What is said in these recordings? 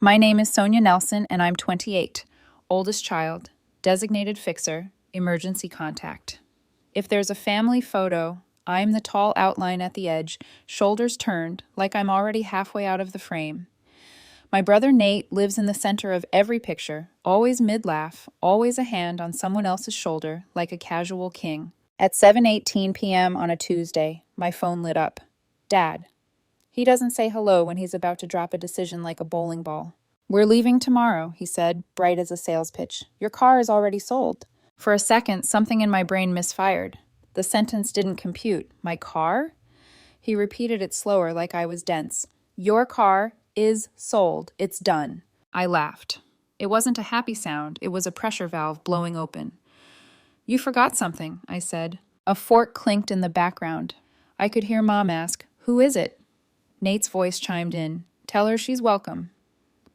My name is Sonia Nelson, and I'm 28. Oldest child, designated fixer, emergency contact. If there's a family photo, I'm the tall outline at the edge, shoulders turned, like I'm already halfway out of the frame. My brother Nate lives in the center of every picture, always mid-laugh, always a hand on someone else's shoulder, like a casual king. At 7:18 p.m. on a Tuesday, my phone lit up. Dad. He doesn't say hello when he's about to drop a decision like a bowling ball. We're leaving tomorrow, he said, bright as a sales pitch. Your car is already sold. For a second, something in my brain misfired. The sentence didn't compute. My car? He repeated it slower, like I was dense. Your car is sold. It's done. I laughed. It wasn't a happy sound. It was a pressure valve blowing open. You forgot something, I said. A fork clinked in the background. I could hear Mom ask, Who is it? Nate's voice chimed in. Tell her she's welcome.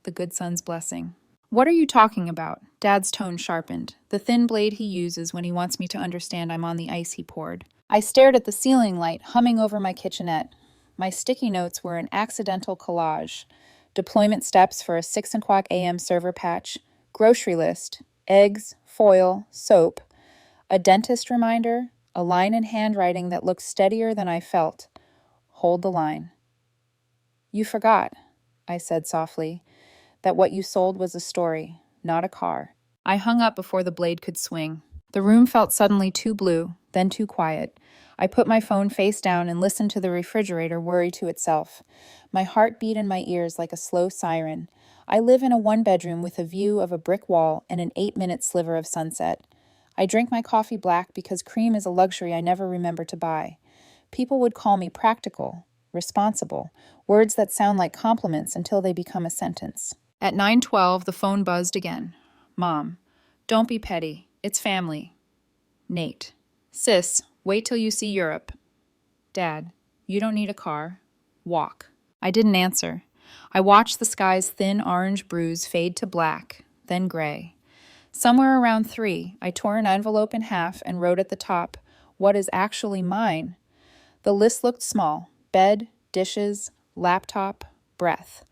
The good son's blessing. What are you talking about? Dad's tone sharpened, the thin blade he uses when he wants me to understand I'm on the ice he poured. I stared at the ceiling light humming over my kitchenette. My sticky notes were an accidental collage. Deployment steps for a 6 o'clock a.m. server patch, grocery list, eggs, foil, soap, a dentist reminder, a line in handwriting that looked steadier than I felt. Hold the line. You forgot, I said softly, that what you sold was a story, not a car. I hung up before the blade could swing. The room felt suddenly too blue, then too quiet. I put my phone face down and listened to the refrigerator worry to itself. My heart beat in my ears like a slow siren. I live in a one-bedroom with a view of a brick wall and an 8-minute sliver of sunset. I drink my coffee black because cream is a luxury I never remember to buy. People would call me practical, responsible, words that sound like compliments until they become a sentence. At 9:12, the phone buzzed again. Mom, don't be petty. It's family. Nate. Sis, wait till you see Europe. Dad, you don't need a car. Walk. I didn't answer. I watched the sky's thin orange bruise fade to black, then gray. Somewhere around 3, I tore an envelope in half and wrote at the top, What is actually mine? The list looked small. Bed, dishes, laptop, breath.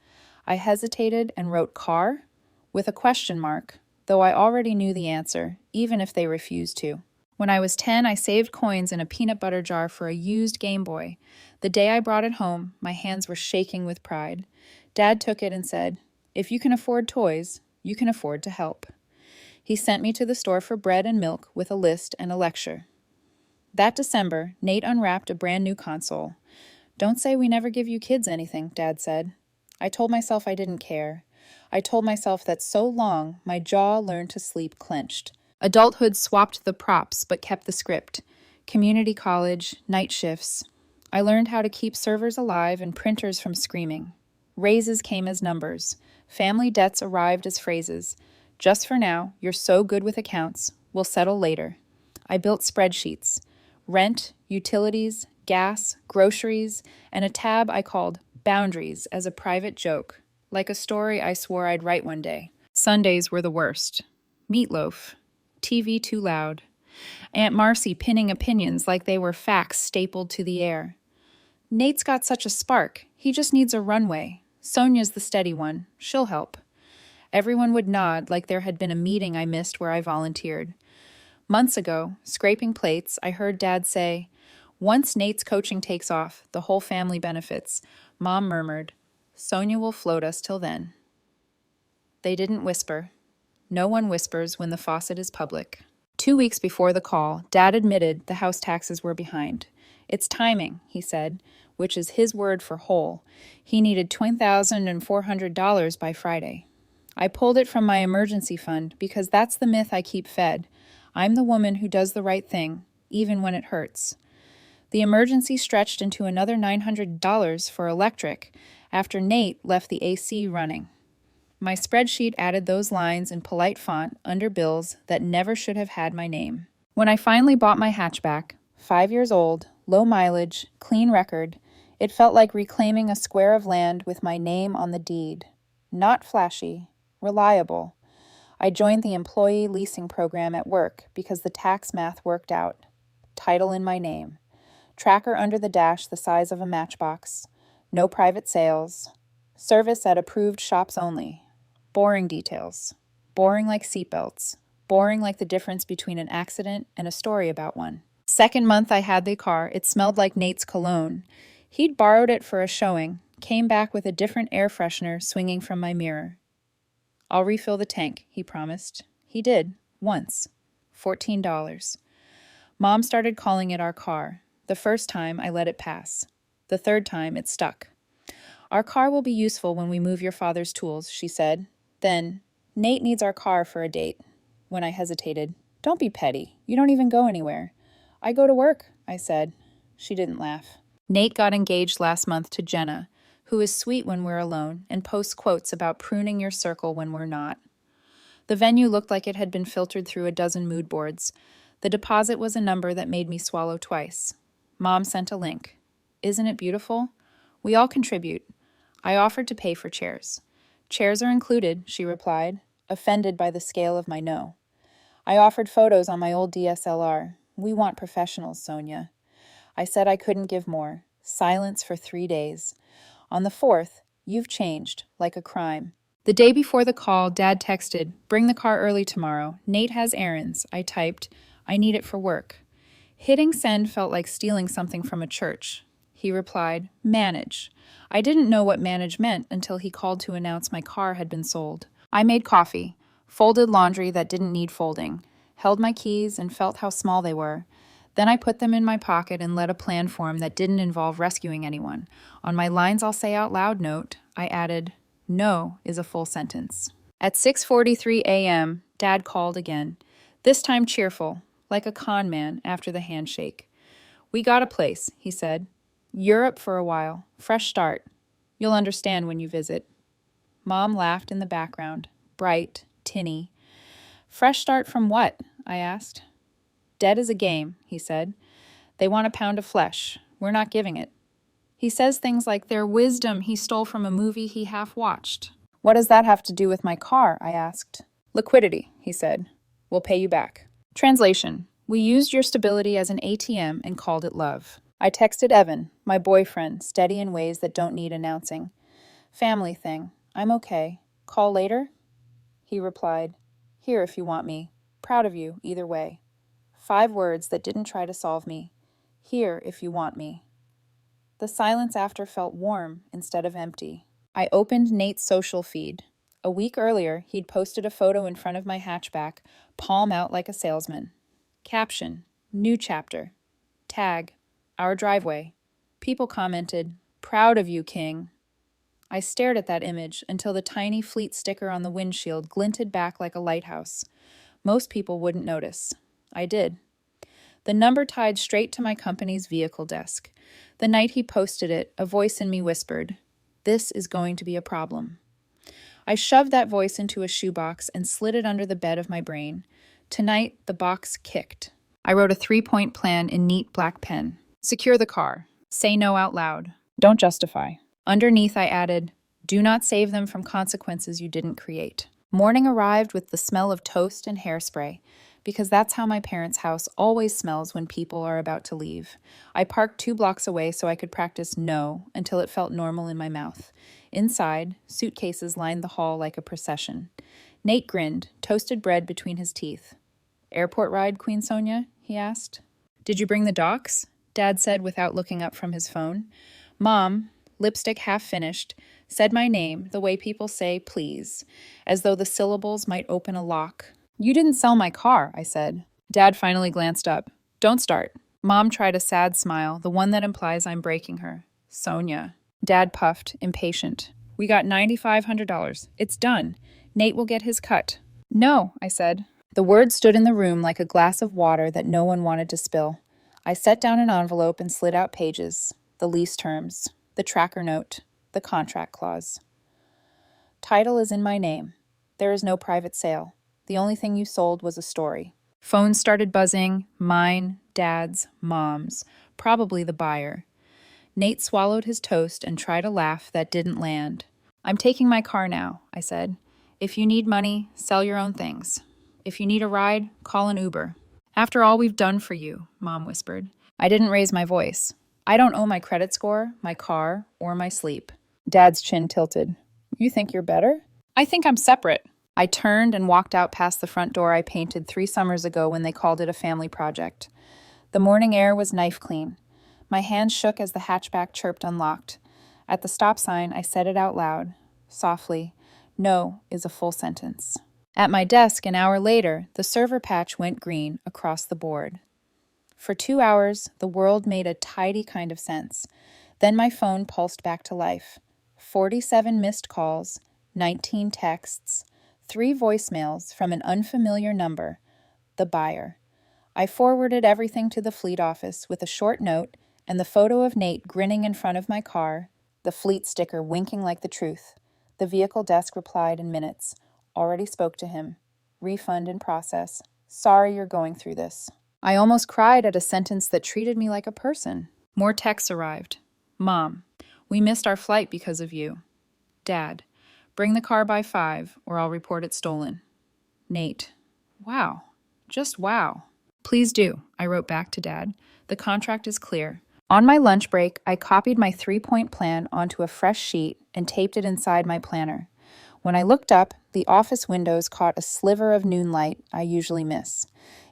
I hesitated and wrote car with a question mark, though I already knew the answer, even if they refused to. When I was 10, I saved coins in a peanut butter jar for a used Game Boy. The day I brought it home, my hands were shaking with pride. Dad took it and said, If you can afford toys, you can afford to help. He sent me to the store for bread and milk with a list and a lecture. That December, Nate unwrapped a brand new console. Don't say we never give you kids anything, Dad said. I told myself I didn't care. I told myself that so long, my jaw learned to sleep clenched. Adulthood swapped the props but kept the script. Community college, night shifts. I learned how to keep servers alive and printers from screaming. Raises came as numbers. Family debts arrived as phrases. Just for now, you're so good with accounts. We'll settle later. I built spreadsheets. Rent, utilities, gas, groceries, and a tab I called Boundaries as a private joke, like a story I swore I'd write one day. Sundays were the worst. Meatloaf. TV too loud. Aunt Marcy pinning opinions like they were facts stapled to the air. Nate's got such a spark. He just needs a runway. Sonia's the steady one. She'll help. Everyone would nod like there had been a meeting I missed where I volunteered. Months ago, scraping plates, I heard Dad say, Once Nate's coaching takes off, the whole family benefits. Mom murmured, Sonia will float us till then. They didn't whisper. No one whispers when the faucet is public. 2 weeks before the call, Dad admitted the house taxes were behind. It's timing, he said, which is his word for whole. He needed $20,400 by Friday. I pulled it from my emergency fund because that's the myth I keep fed. I'm the woman who does the right thing, even when it hurts. The emergency stretched into another $900 for electric after Nate left the AC running. My spreadsheet added those lines in polite font under bills that never should have had my name. When I finally bought my hatchback, 5 years old, low mileage, clean record, it felt like reclaiming a square of land with my name on the deed. Not flashy, reliable. I joined the employee leasing program at work because the tax math worked out. Title in my name. Tracker under the dash the size of a matchbox. No private sales. Service at approved shops only. Boring details. Boring like seatbelts. Boring like the difference between an accident and a story about one. Second month I had the car, it smelled like Nate's cologne. He'd borrowed it for a showing, came back with a different air freshener swinging from my mirror. I'll refill the tank, he promised. He did, once. $14. Mom started calling it our car. The first time, I let it pass. The third time, it stuck. Our car will be useful when we move your father's tools, she said. Then, Nate needs our car for a date. When I hesitated, don't be petty. You don't even go anywhere. I go to work, I said. She didn't laugh. Nate got engaged last month to Jenna, who is sweet when we're alone and posts quotes about pruning your circle when we're not. The venue looked like it had been filtered through a dozen mood boards. The deposit was a number that made me swallow twice. Mom sent a link. Isn't it beautiful? We all contribute. I offered to pay for chairs. Chairs are included, she replied, offended by the scale of my no. I offered photos on my old DSLR. We want professionals, Sonia. I said I couldn't give more. Silence for 3 days. On the fourth, you've changed, like a crime. The day before the call, Dad texted, bring the car early tomorrow. Nate has errands. I typed, I need it for work. Hitting send felt like stealing something from a church. He replied, manage. I didn't know what manage meant until he called to announce my car had been sold. I made coffee, folded laundry that didn't need folding, held my keys and felt how small they were. Then I put them in my pocket and let a plan form that didn't involve rescuing anyone. On my lines I'll say out loud note, I added, no is a full sentence. At 6:43 a.m., Dad called again, this time cheerful, like a con man after the handshake. We got a place, he said. Europe for a while, fresh start. You'll understand when you visit. Mom laughed in the background, bright, tinny. Fresh start from what? I asked. Dead as a game, he said. They want a pound of flesh. We're not giving it. He says things like their wisdom he stole from a movie he half-watched. What does that have to do with my car? I asked. Liquidity, he said. We'll pay you back. Translation. We used your stability as an ATM and called it love. I texted Evan, my boyfriend, steady in ways that don't need announcing. Family thing. I'm okay. Call later? He replied, here if you want me. Proud of you, either way. 5 words that didn't try to solve me. Here if you want me. The silence after felt warm instead of empty. I opened Nate's social feed. A week earlier, he'd posted a photo in front of my hatchback, palm out like a salesman. Caption, new chapter. Tag, our driveway. People commented, proud of you, King. I stared at that image until the tiny fleet sticker on the windshield glinted back like a lighthouse. Most people wouldn't notice. I did. The number tied straight to my company's vehicle desk. The night he posted it, a voice in me whispered, this is going to be a problem. I shoved that voice into a shoebox and slid it under the bed of my brain. Tonight, the box kicked. I wrote a 3-point plan in neat black pen. Secure the car. Say no out loud. Don't justify. Underneath, I added, do not save them from consequences you didn't create. Morning arrived with the smell of toast and hairspray, because that's how my parents' house always smells when people are about to leave. I parked 2 blocks away so I could practice no until it felt normal in my mouth. Inside, suitcases lined the hall like a procession. Nate grinned, toasted bread between his teeth. Airport ride, Queen Sonia? He asked. Did you bring the docs? Dad said without looking up from his phone. Mom, lipstick half finished, said my name the way people say please, as though the syllables might open a lock. You didn't sell my car, I said. Dad finally glanced up. Don't start. Mom tried a sad smile, the one that implies I'm breaking her. Sonia. Dad puffed, impatient. We got $9,500. It's done. Nate will get his cut. No, I said. The word stood in the room like a glass of water that no one wanted to spill. I set down an envelope and slid out pages. The lease terms, the tracker note, the contract clause. Title is in my name. There is no private sale. The only thing you sold was a story. Phones started buzzing, mine, Dad's, Mom's, probably the buyer. Nate swallowed his toast and tried a laugh that didn't land. I'm taking my car now, I said. If you need money, sell your own things. If you need a ride, call an Uber. After all we've done for you, Mom whispered. I didn't raise my voice. I don't owe my credit score, my car, or my sleep. Dad's chin tilted. You think you're better? I think I'm separate. I turned and walked out past the front door I painted 3 summers ago when they called it a family project. The morning air was knife clean. My hands shook as the hatchback chirped unlocked. At the stop sign, I said it out loud, softly. No is a full sentence. At my desk, an hour later, the server patch went green across the board. For 2 hours, the world made a tidy kind of sense. Then my phone pulsed back to life. 47 missed calls, 19 texts, 3 voicemails from an unfamiliar number, the buyer. I forwarded everything to the fleet office with a short note and the photo of Nate grinning in front of my car, the fleet sticker winking like the truth. The vehicle desk replied in minutes. Already spoke to him. Refund in process. Sorry you're going through this. I almost cried at a sentence that treated me like a person. More texts arrived. Mom, we missed our flight because of you. Dad, bring the car by 5 or I'll report it stolen. Nate, wow. Just wow. Please do, I wrote back to Dad. The contract is clear. On my lunch break, I copied my 3-point plan onto a fresh sheet and taped it inside my planner. When I looked up, the office windows caught a sliver of noon light I usually miss.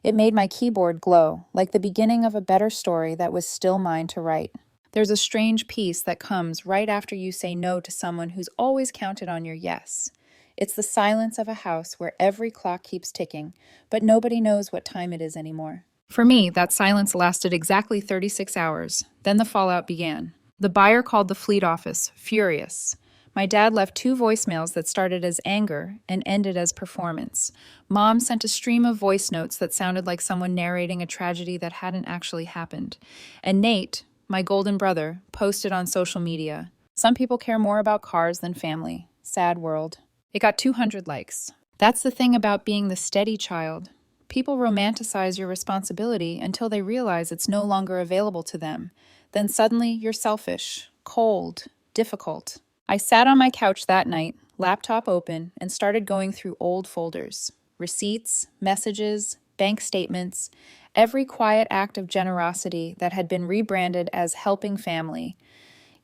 It made my keyboard glow, like the beginning of a better story that was still mine to write. There's a strange peace that comes right after you say no to someone who's always counted on your yes. It's the silence of a house where every clock keeps ticking, but nobody knows what time it is anymore. For me, that silence lasted exactly 36 hours. Then the fallout began. The buyer called the fleet office, furious. My dad left 2 voicemails that started as anger and ended as performance. Mom sent a stream of voice notes that sounded like someone narrating a tragedy that hadn't actually happened. And Nate, my golden brother, posted on social media. Some people care more about cars than family. Sad world. It got 200 likes. That's the thing about being the steady child. People romanticize your responsibility until they realize it's no longer available to them. Then suddenly you're selfish, cold, difficult. I sat on my couch that night, laptop open, and started going through old folders. Receipts, messages, bank statements, every quiet act of generosity that had been rebranded as helping family.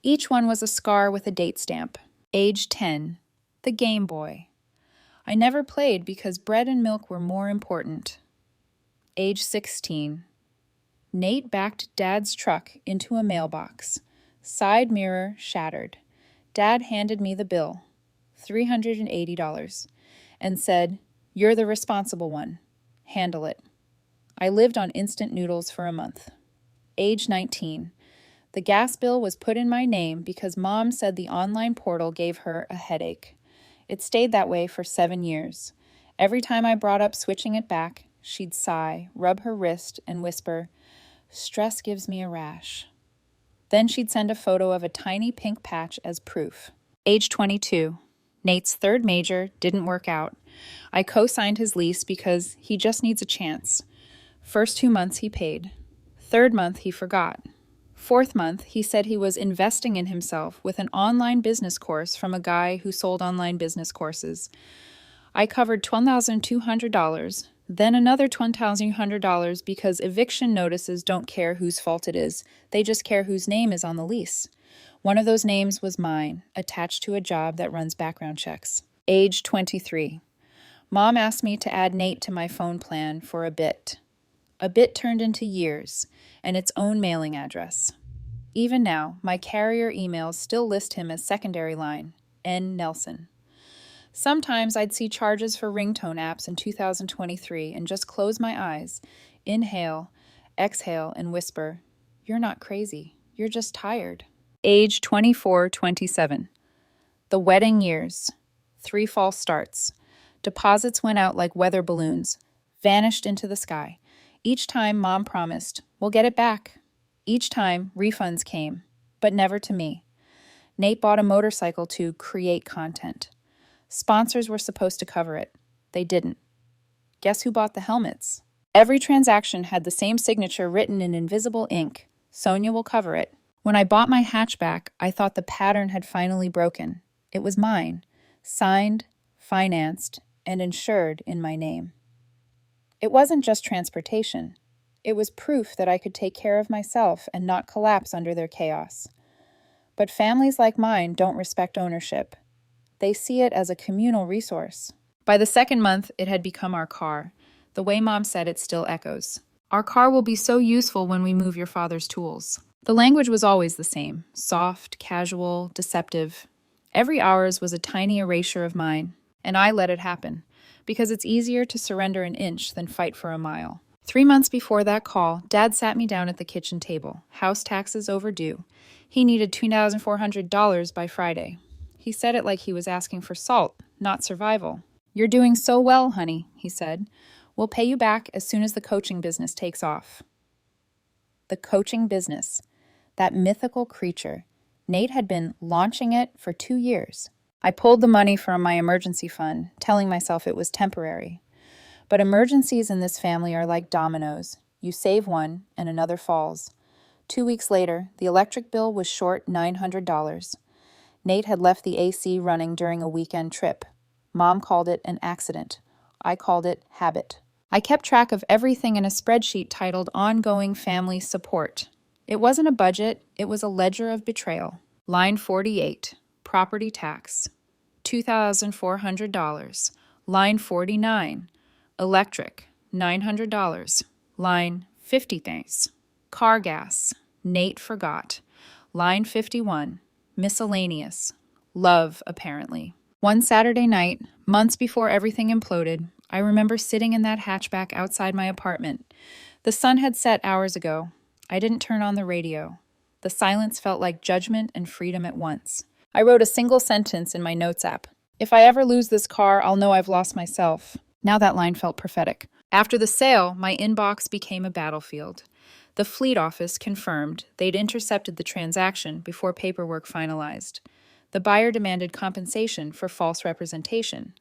Each one was a scar with a date stamp. Age 10. The Game Boy. I never played because bread and milk were more important. Age 16. Nate backed Dad's truck into a mailbox. Side mirror shattered. Dad handed me the bill, $380, and said, "You're the responsible one. Handle it." I lived on instant noodles for a month. Age 19. The gas bill was put in my name because Mom said the online portal gave her a headache. It stayed that way for 7 years. Every time I brought up switching it back, she'd sigh, rub her wrist, and whisper, "Stress gives me a rash." Then she'd send a photo of a tiny pink patch as proof. Age 22. Nate's 3rd major didn't work out. I co-signed his lease because he just needs a chance. First 2 months he paid. 3rd month he forgot. 4th month he said he was investing in himself with an online business course from a guy who sold online business courses. I covered $12,200, then another $12,200 because eviction notices don't care whose fault it is. They just care whose name is on the lease. One of those names was mine, attached to a job that runs background checks. Age 23. Mom asked me to add Nate to my phone plan for a bit. A bit turned into years, and its own mailing address. Even now, my carrier emails still list him as secondary line, N. Nelson. Sometimes I'd see charges for ringtone apps in 2023 and just close my eyes, inhale, exhale, and whisper, "You're not crazy, you're just tired." Age 24-27. The wedding years. 3 false starts. Deposits went out like weather balloons, vanished into the sky. Each time, Mom promised, "We'll get it back." Each time, refunds came, but never to me. Nate bought a motorcycle to create content. Sponsors were supposed to cover it. They didn't. Guess who bought the helmets? Every transaction had the same signature written in invisible ink. Sonia will cover it. When I bought my hatchback, I thought the pattern had finally broken. It was mine, signed, financed, and insured in my name. It wasn't just transportation. It was proof that I could take care of myself and not collapse under their chaos. But families like mine don't respect ownership. They see it as a communal resource. By the second month, it had become our car. The way Mom said it still echoes. Our car will be so useful when we move your father's tools. The language was always the same, soft, casual, deceptive. Every ours was a tiny erasure of mine, and I let it happen, because it's easier to surrender an inch than fight for a mile. 3 months before that call, Dad sat me down at the kitchen table, house taxes overdue. He needed $2,400 by Friday. He said it like he was asking for salt, not survival. "You're doing so well, honey," he said. "We'll pay you back as soon as the coaching business takes off." The coaching business. That mythical creature. Nate had been launching it for 2 years. I pulled the money from my emergency fund, telling myself it was temporary. But emergencies in this family are like dominoes. You save one, and another falls. 2 weeks later, the electric bill was short $900. Nate had left the AC running during a weekend trip. Mom called it an accident. I called it habit. I kept track of everything in a spreadsheet titled Ongoing Family Support. It wasn't a budget, it was a ledger of betrayal. Line 48, property tax, $2,400. Line 49, electric, $900. Line 50 things. Car gas, Nate forgot. Line 51, miscellaneous. Love, apparently. One Saturday night, months before everything imploded, I remember sitting in that hatchback outside my apartment. The sun had set hours ago. I didn't turn on the radio. The silence felt like judgment and freedom at once. I wrote a single sentence in my notes app. "If I ever lose this car, I'll know I've lost myself." Now that line felt prophetic. After the sale, my inbox became a battlefield. The fleet office confirmed they'd intercepted the transaction before paperwork finalized. The buyer demanded compensation for false representation.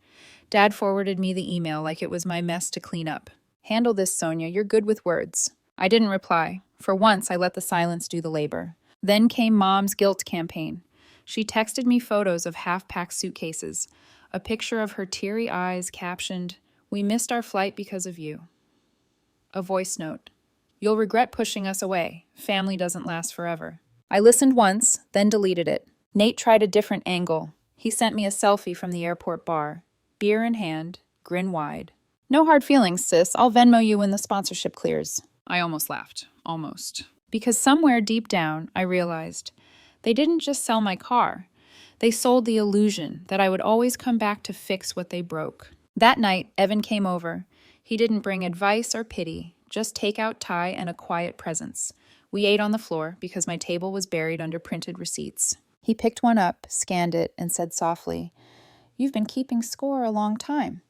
Dad forwarded me the email like it was my mess to clean up. "Handle this, Sonia. You're good with words." I didn't reply. For once, I let the silence do the labor. Then came Mom's guilt campaign. She texted me photos of half-packed suitcases, a picture of her teary eyes captioned, "We missed our flight because of you." A voice note, "You'll regret pushing us away. Family doesn't last forever." I listened once, then deleted it. Nate tried a different angle. He sent me a selfie from the airport bar. Beer in hand, grin wide. "No hard feelings, sis. I'll Venmo you when the sponsorship clears." I almost laughed. Almost. Because somewhere deep down, I realized they didn't just sell my car. They sold the illusion that I would always come back to fix what they broke. That night, Evan came over. He didn't bring advice or pity, just takeout Thai and a quiet presence. We ate on the floor because my table was buried under printed receipts. He picked one up, scanned it, and said softly, "You've been keeping score a long time."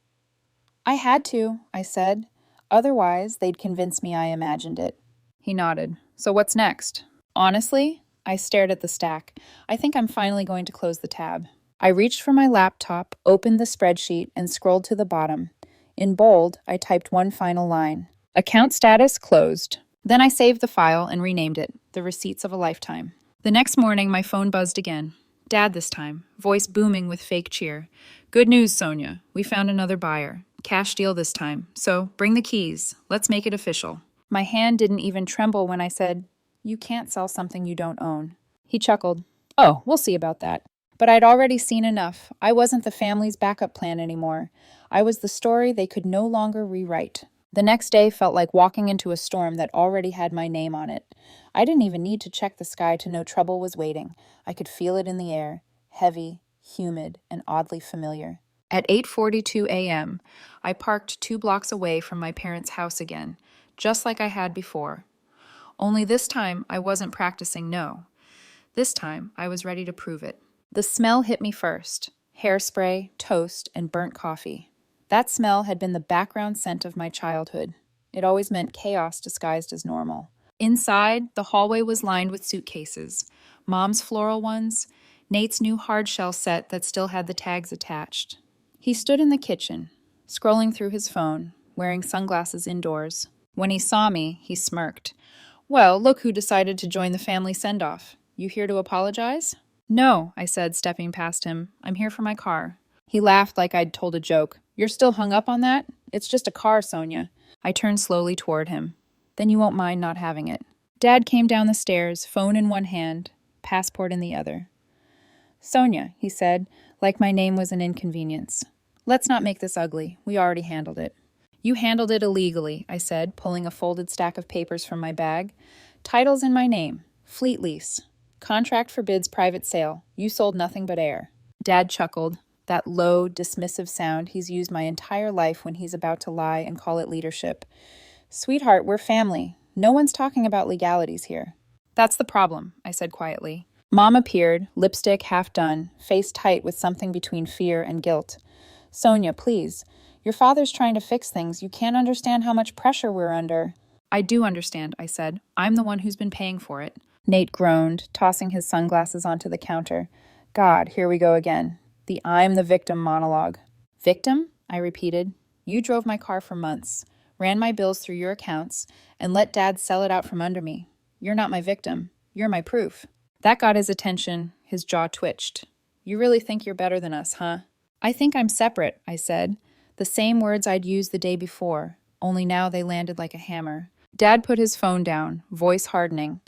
"I had to," I said. "Otherwise, they'd convince me I imagined it." He nodded. "So what's next?" Honestly, I stared at the stack. I think I'm finally going to close the tab. I reached for my laptop, opened the spreadsheet, and scrolled to the bottom. In bold, I typed one final line. Account status closed. Then I saved the file and renamed it, The Receipts of a Lifetime. The next morning, my phone buzzed again. Dad this time, voice booming with fake cheer. "Good news, Sonia. We found another buyer. Cash deal this time. So bring the keys. Let's make it official." My hand didn't even tremble when I said, "You can't sell something you don't own." He chuckled. "Oh, we'll see about that." But I'd already seen enough. I wasn't the family's backup plan anymore. I was the story they could no longer rewrite. The next day felt like walking into a storm that already had my name on it. I didn't even need to check the sky to know trouble was waiting. I could feel it in the air, heavy, humid, and oddly familiar. At 8:42 a.m., I parked 2 blocks away from my parents' house again, just like I had before. Only this time, I wasn't practicing no. This time, I was ready to prove it. The smell hit me first. Hairspray, toast, and burnt coffee. That smell had been the background scent of my childhood. It always meant chaos disguised as normal. Inside, the hallway was lined with suitcases. Mom's floral ones, Nate's new hardshell set that still had the tags attached. He stood in the kitchen, scrolling through his phone, wearing sunglasses indoors. When he saw me, he smirked. "Well, look who decided to join the family send-off. You here to apologize?" "No," I said, stepping past him. "I'm here for my car." He laughed like I'd told a joke. "You're still hung up on that? It's just a car, Sonia." I turned slowly toward him. "Then you won't mind not having it." Dad came down the stairs, phone in one hand. passport in the other. Sonia, he said, like my name was an inconvenience. Let's not make this ugly. We already handled it. You handled it illegally, I said, pulling a folded stack of papers from my bag. Titles in my name. Fleet lease. Contract forbids private sale. You sold nothing but air. Dad chuckled, that low, dismissive sound he's used my entire life when he's about to lie and call it leadership. Sweetheart, we're family. No one's talking about legalities here. That's the problem, I said quietly. Mom appeared, lipstick half done, face tight with something between fear and guilt. Sonia, please. Your father's trying to fix things. You can't understand how much pressure we're under. I do understand, I said. I'm the one who's been paying for it. Nate groaned, tossing his sunglasses onto the counter. God, here we go again. The I'm the victim monologue. Victim? I repeated. You drove my car for months, ran my bills through your accounts, and let Dad sell it out from under me. You're not my victim. You're my proof. That got his attention. His jaw twitched. You really think you're better than us, huh? I think I'm separate, I said. The same words I'd used the day before, only now they landed like a hammer. Dad put his phone down, voice hardening.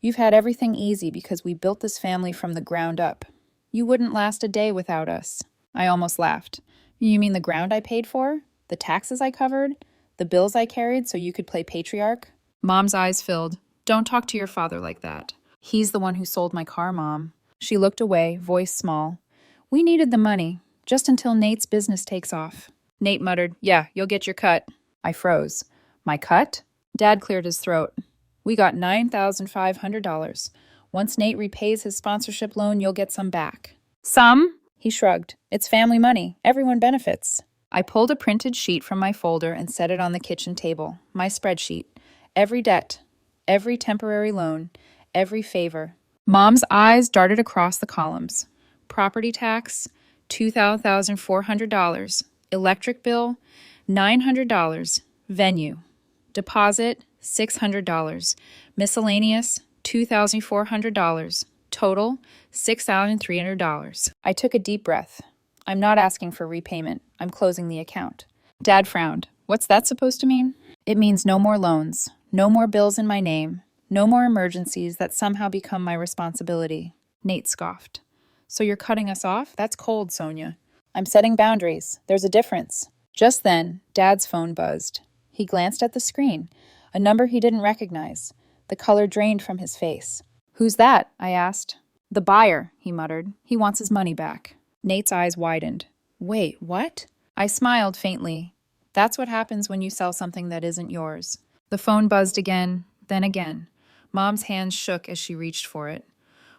You've had everything easy because we built this family from the ground up. You wouldn't last a day without us. I almost laughed. You mean the ground I paid for? The taxes I covered? The bills I carried so you could play patriarch? Mom's eyes filled. Don't talk to your father like that. He's the one who sold my car, Mom. She looked away, voice small. We needed the money, just until Nate's business takes off. Nate muttered, yeah, you'll get your cut. I froze. My cut? Dad cleared his throat. We got $9,500. Once Nate repays his sponsorship loan, you'll get some back. Some? He shrugged. It's family money. Everyone benefits. I pulled a printed sheet from my folder and set it on the kitchen table. My spreadsheet. Every debt. Every temporary loan. Every favor. Mom's eyes darted across the columns. Property tax, $2,400. Electric bill, $900. Venue. Deposit, $600. Miscellaneous, $2,400. Total, $6,300. I took a deep breath. I'm not asking for repayment. I'm closing the account. Dad frowned. What's that supposed to mean? It means no more loans, no more bills in my name, no more emergencies that somehow become my responsibility. Nate scoffed. So you're cutting us off? That's cold, Sonia. I'm setting boundaries. There's a difference. Just then, Dad's phone buzzed. He glanced at the screen, a number he didn't recognize. The color drained from his face. Who's that? I asked. The buyer, he muttered. He wants his money back. Nate's eyes widened. Wait, what? I smiled faintly. That's what happens when you sell something that isn't yours. The phone buzzed again, then again. Mom's hands shook as she reached for it.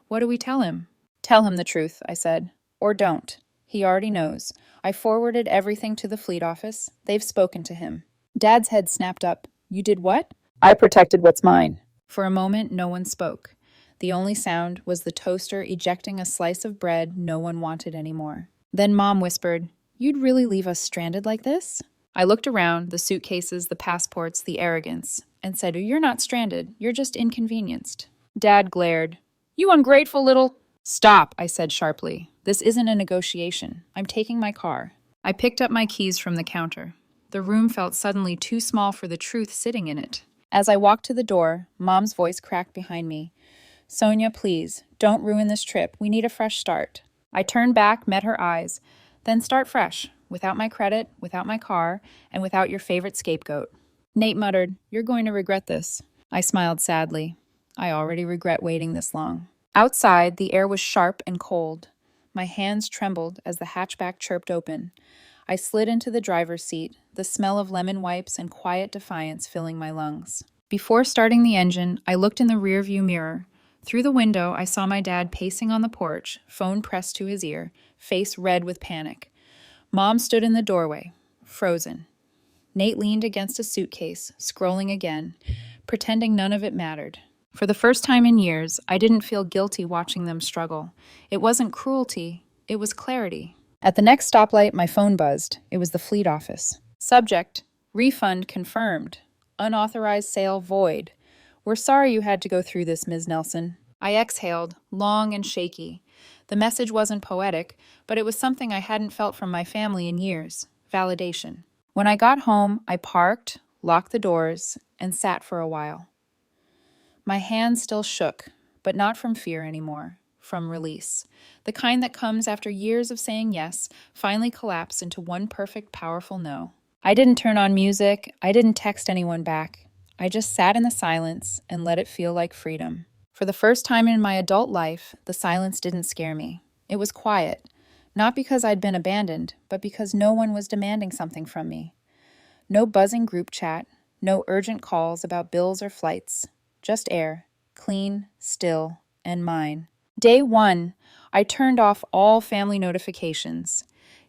What do we tell him? Tell him the truth, I said. Or don't. He already knows. I forwarded everything to the fleet office. They've spoken to him. Dad's head snapped up. You did what? I protected what's mine. For a moment, no one spoke. The only sound was the toaster ejecting a slice of bread no one wanted anymore. Then Mom whispered, You'd really leave us stranded like this? I looked around, the suitcases, the passports, the arrogance, and said, You're not stranded. You're just inconvenienced. Dad glared. You ungrateful little... Stop, I said sharply. This isn't a negotiation. I'm taking my car. I picked up my keys from the counter. The room felt suddenly too small for the truth sitting in it. As I walked to the door, Mom's voice cracked behind me. Sonia, please, don't ruin this trip. We need a fresh start. I turned back, met her eyes. Then start fresh, without my credit, without my car, and without your favorite scapegoat. Nate muttered, You're going to regret this. I smiled sadly. I already regret waiting this long. Outside, the air was sharp and cold. My hands trembled as the hatchback chirped open. I slid into the driver's seat, the smell of lemon wipes and quiet defiance filling my lungs. Before starting the engine, I looked in the rearview mirror. Through the window, I saw my dad pacing on the porch, phone pressed to his ear, face red with panic. Mom stood in the doorway, frozen. Nate leaned against a suitcase, scrolling again, pretending none of it mattered. For the first time in years, I didn't feel guilty watching them struggle. It wasn't cruelty, it was clarity. At the next stoplight, my phone buzzed. It was the fleet office. Subject, refund confirmed. Unauthorized sale void. We're sorry you had to go through this, Ms. Nelson. I exhaled, long and shaky. The message wasn't poetic, but it was something I hadn't felt from my family in years. Validation. When I got home, I parked, locked the doors, and sat for a while. My hands still shook, but not from fear anymore, from release. The kind that comes after years of saying yes finally collapsed into one perfect, powerful no. I didn't turn on music, I didn't text anyone back. I just sat in the silence and let it feel like freedom. For the first time in my adult life, the silence didn't scare me. It was quiet, not because I'd been abandoned, but because no one was demanding something from me. No buzzing group chat, no urgent calls about bills or flights, just air, clean, still, and mine. Day 1, I turned off all family notifications.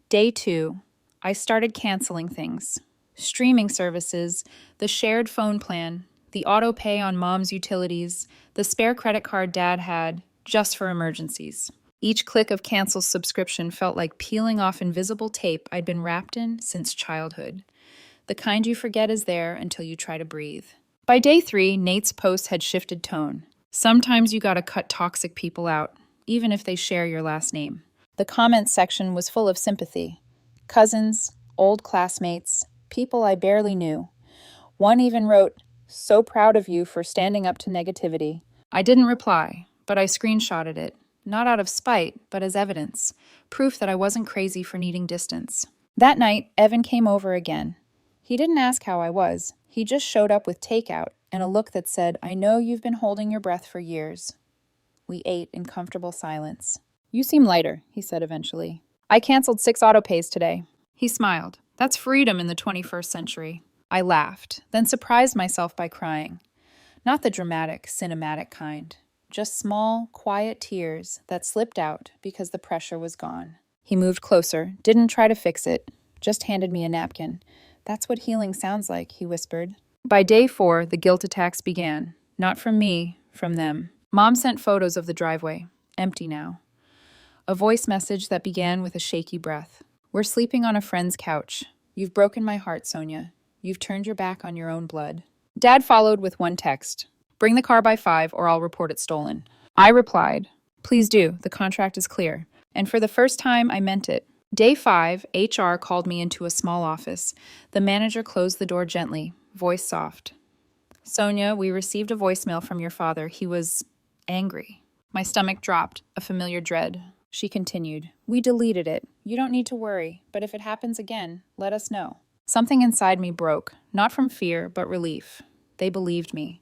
Day 2, I started canceling things. Streaming services, the shared phone plan, the auto pay on mom's utilities, the spare credit card dad had, just for emergencies. Each click of cancel subscription felt like peeling off invisible tape I'd been wrapped in since childhood. The kind you forget is there until you try to breathe. By day 3, Nate's post had shifted tone. Sometimes you gotta cut toxic people out, even if they share your last name. The comments section was full of sympathy. Cousins, old classmates, people I barely knew. One even wrote, "So proud of you for standing up to negativity." I didn't reply, but I screenshotted it, not out of spite, but as evidence, proof that I wasn't crazy for needing distance. That night, Evan came over again. He didn't ask how I was. He just showed up with takeout and a look that said, "I know you've been holding your breath for years." We ate in comfortable silence. "You seem lighter," he said eventually. "I canceled 6 autopays today." He smiled. "That's freedom in the 21st century." I laughed, then surprised myself by crying. Not the dramatic, cinematic kind. Just small, quiet tears that slipped out because the pressure was gone. He moved closer, didn't try to fix it, just handed me a napkin. "That's what healing sounds like," he whispered. By day 4, the guilt attacks began. Not from me, from them. Mom sent photos of the driveway, empty now. A voice message that began with a shaky breath. "We're sleeping on a friend's couch. You've broken my heart, Sonia. You've turned your back on your own blood." Dad followed with one text. "Bring the car by 5 or I'll report it stolen." I replied, "Please do, the contract is clear." And for the first time, I meant it. Day 5, HR called me into a small office. The manager closed the door gently, voice soft. "Sonia, we received a voicemail from your father. He was angry." My stomach dropped, a familiar dread. She continued, "We deleted it. You don't need to worry, but if it happens again, let us know." Something inside me broke, not from fear, but relief. They believed me.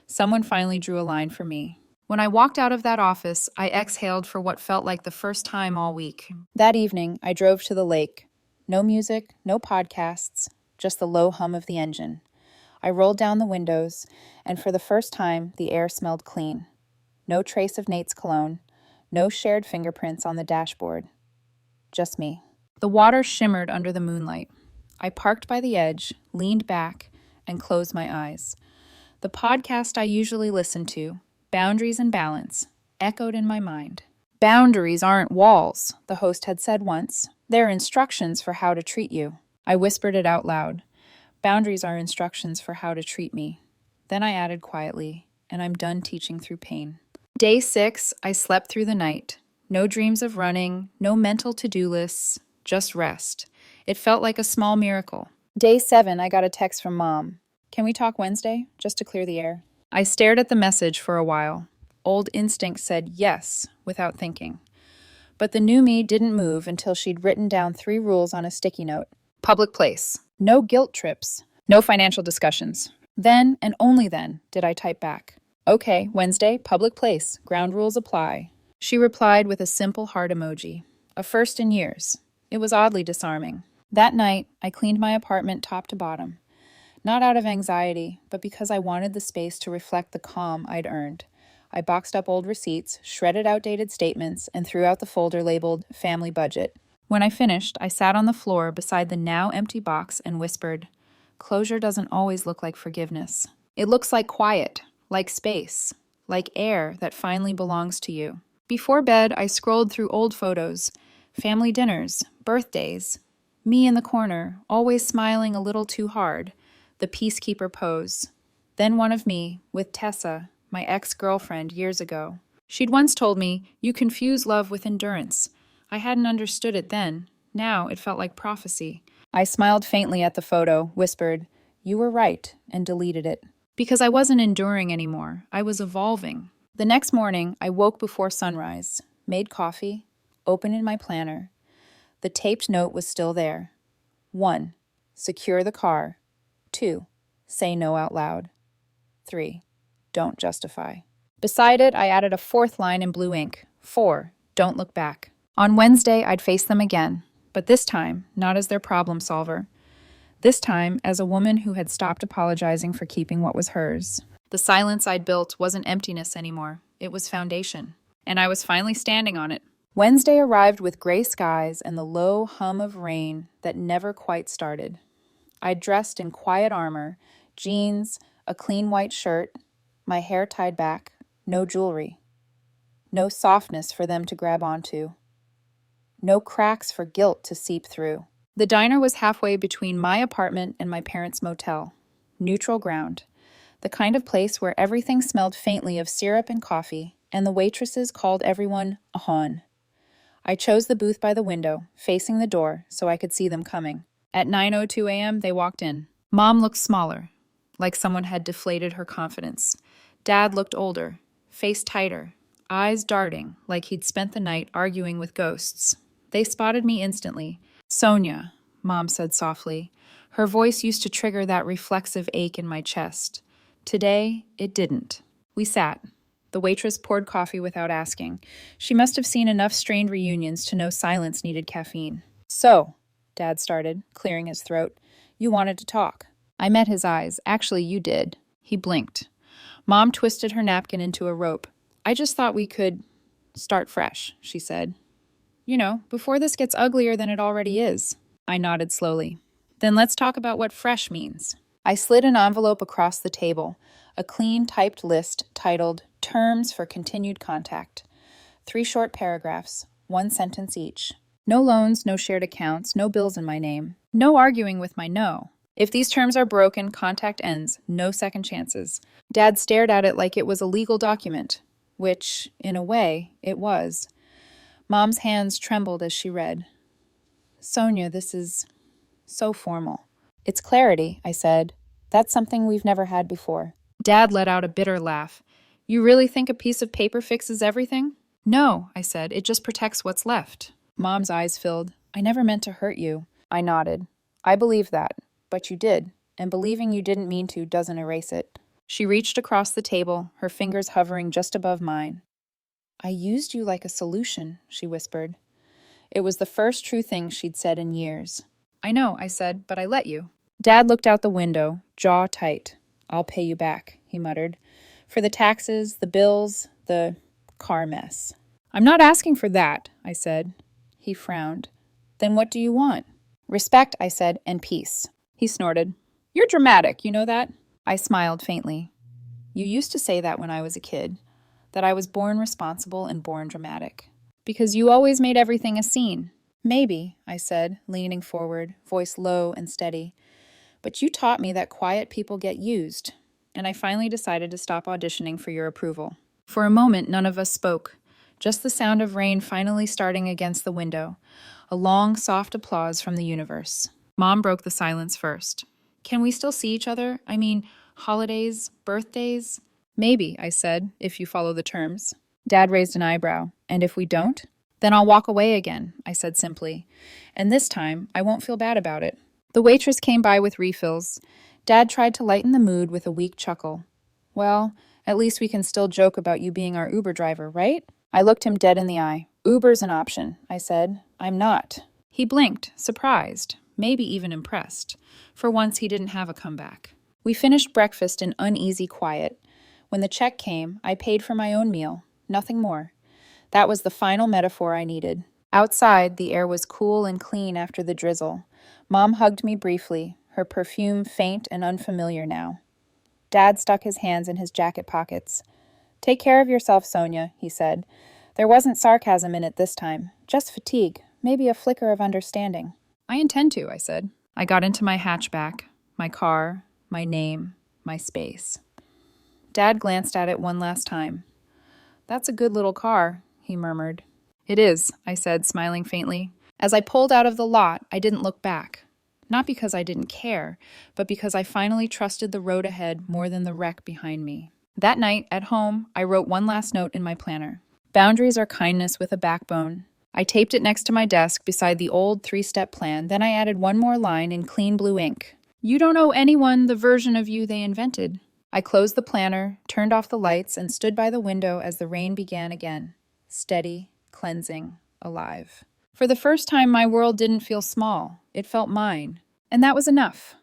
Someone finally drew a line for me. When I walked out of that office, I exhaled for what felt like the first time all week. That evening, I drove to the lake. No music, no podcasts, just the low hum of the engine. I rolled down the windows, and for the first time, the air smelled clean. No trace of Nate's cologne, no shared fingerprints on the dashboard. Just me. The water shimmered under the moonlight. I parked by the edge, leaned back, and closed my eyes. The podcast I usually listen to, Boundaries and Balance, echoed in my mind. "Boundaries aren't walls," the host had said once. "They're instructions for how to treat you." I whispered it out loud. "Boundaries are instructions for how to treat me." Then I added quietly, "And I'm done teaching through pain." Day 6, I slept through the night. No dreams of running, no mental to-do lists, just rest. It felt like a small miracle. Day 7, I got a text from Mom. "Can we talk Wednesday, just to clear the air?" I stared at the message for a while. Old instinct said yes, without thinking. But the new me didn't move until she'd written down 3 rules on a sticky note. Public place. No guilt trips. No financial discussions. Then, and only then, did I type back. "Okay, Wednesday, public place. Ground rules apply." She replied with a simple heart emoji. A first in years. It was oddly disarming. That night, I cleaned my apartment top to bottom. Not out of anxiety, but because I wanted the space to reflect the calm I'd earned. I boxed up old receipts, shredded outdated statements, and threw out the folder labeled Family Budget. When I finished, I sat on the floor beside the now empty box and whispered, "Closure doesn't always look like forgiveness. It looks like quiet, like space, like air that finally belongs to you." Before bed, I scrolled through old photos, family dinners, birthdays, me in the corner, always smiling a little too hard, the peacekeeper pose. Then one of me, with Tessa, my ex-girlfriend years ago. She'd once told me, "You confuse love with endurance." I hadn't understood it then. Now it felt like prophecy. I smiled faintly at the photo, whispered, "You were right," and deleted it. Because I wasn't enduring anymore. I was evolving. The next morning, I woke before sunrise, made coffee, opened my planner. The taped note was still there. 1. Secure the car. 2. Say no out loud. 3. Don't justify. Beside it, I added a fourth line in blue ink. 4. Don't look back. On Wednesday, I'd face them again, but this time, not as their problem solver. This time, as a woman who had stopped apologizing for keeping what was hers. The silence I'd built wasn't emptiness anymore. It was foundation. And I was finally standing on it. Wednesday arrived with gray skies and the low hum of rain that never quite started. I'd dressed in quiet armor, jeans, a clean white shirt, my hair tied back, no jewelry. No softness for them to grab onto. No cracks for guilt to seep through. The diner was halfway between my apartment and my parents' motel. Neutral ground. The kind of place where everything smelled faintly of syrup and coffee, and the waitresses called everyone a hon. I chose the booth by the window, facing the door, so I could see them coming. At 9:02 a.m., they walked in. Mom looked smaller, like someone had deflated her confidence. Dad looked older, face tighter, eyes darting, like he'd spent the night arguing with ghosts. They spotted me instantly. "Sonia," Mom said softly. Her voice used to trigger that reflexive ache in my chest. Today, it didn't. We sat. The waitress poured coffee without asking. She must have seen enough strained reunions to know silence needed caffeine. "So," Dad started, clearing his throat, "you wanted to talk." I met his eyes. "Actually, you did." He blinked. Mom twisted her napkin into a rope. "I just thought we could start fresh," she said. "You know, before this gets uglier than it already is." I nodded slowly. "Then let's talk about what fresh means." I slid an envelope across the table, a clean typed list titled Terms for Continued Contact. 3 short paragraphs, 1 sentence each. No loans, no shared accounts, no bills in my name. No arguing with my no. If these terms are broken, contact ends. No second chances. Dad stared at it like it was a legal document, which, in a way, it was. Mom's hands trembled as she read. "Sonia, this is so formal." "It's clarity," I said. "That's something we've never had before." Dad let out a bitter laugh. "You really think a piece of paper fixes everything?" "No," I said. "It just protects what's left." Mom's eyes filled. "I never meant to hurt you." I nodded. "I believe that, but you did, and believing you didn't mean to doesn't erase it." She reached across the table, her fingers hovering just above mine. "I used you like a solution," she whispered. It was the first true thing she'd said in years. "I know," I said, "but I let you." Dad looked out the window, jaw tight. "I'll pay you back," he muttered. "For the taxes, the bills, the car mess." "I'm not asking for that," I said. He frowned. "Then what do you want?" "Respect," I said, "and peace." He snorted. "You're dramatic, you know that?" I smiled faintly. "You used to say that when I was a kid, that I was born responsible and born dramatic. Because you always made everything a scene." "Maybe," I said, leaning forward, voice low and steady. "But you taught me that quiet people get used, and I finally decided to stop auditioning for your approval." For a moment, none of us spoke, just the sound of rain finally starting against the window, a long, soft applause from the universe. Mom broke the silence first. "Can we still see each other? I mean, holidays, birthdays?" "Maybe," I said, "if you follow the terms." Dad raised an eyebrow. "And if we don't?" "Then I'll walk away again," I said simply. "And this time, I won't feel bad about it." The waitress came by with refills. Dad tried to lighten the mood with a weak chuckle. "Well, at least we can still joke about you being our Uber driver, right?" I looked him dead in the eye. "Uber's an option," I said. "I'm not." He blinked, surprised, maybe even impressed. For once, he didn't have a comeback. We finished breakfast in uneasy quiet. When the check came, I paid for my own meal, nothing more. That was the final metaphor I needed. Outside, the air was cool and clean after the drizzle. Mom hugged me briefly, her perfume faint and unfamiliar now. Dad stuck his hands in his jacket pockets. "Take care of yourself, Sonia," he said. There wasn't sarcasm in it this time, just fatigue, maybe a flicker of understanding. "I intend to," I said. I got into my hatchback, my car, my name, my space. Dad glanced at it one last time. "That's a good little car," he murmured. "It is," I said, smiling faintly. As I pulled out of the lot, I didn't look back. Not because I didn't care, but because I finally trusted the road ahead more than the wreck behind me. That night, at home, I wrote one last note in my planner. Boundaries are kindness with a backbone. I taped it next to my desk beside the old 3-step plan, then I added one more line in clean blue ink. You don't owe anyone the version of you they invented. I closed the planner, turned off the lights, and stood by the window as the rain began again. Steady, cleansing, alive. For the first time, my world didn't feel small. It felt mine. And that was enough.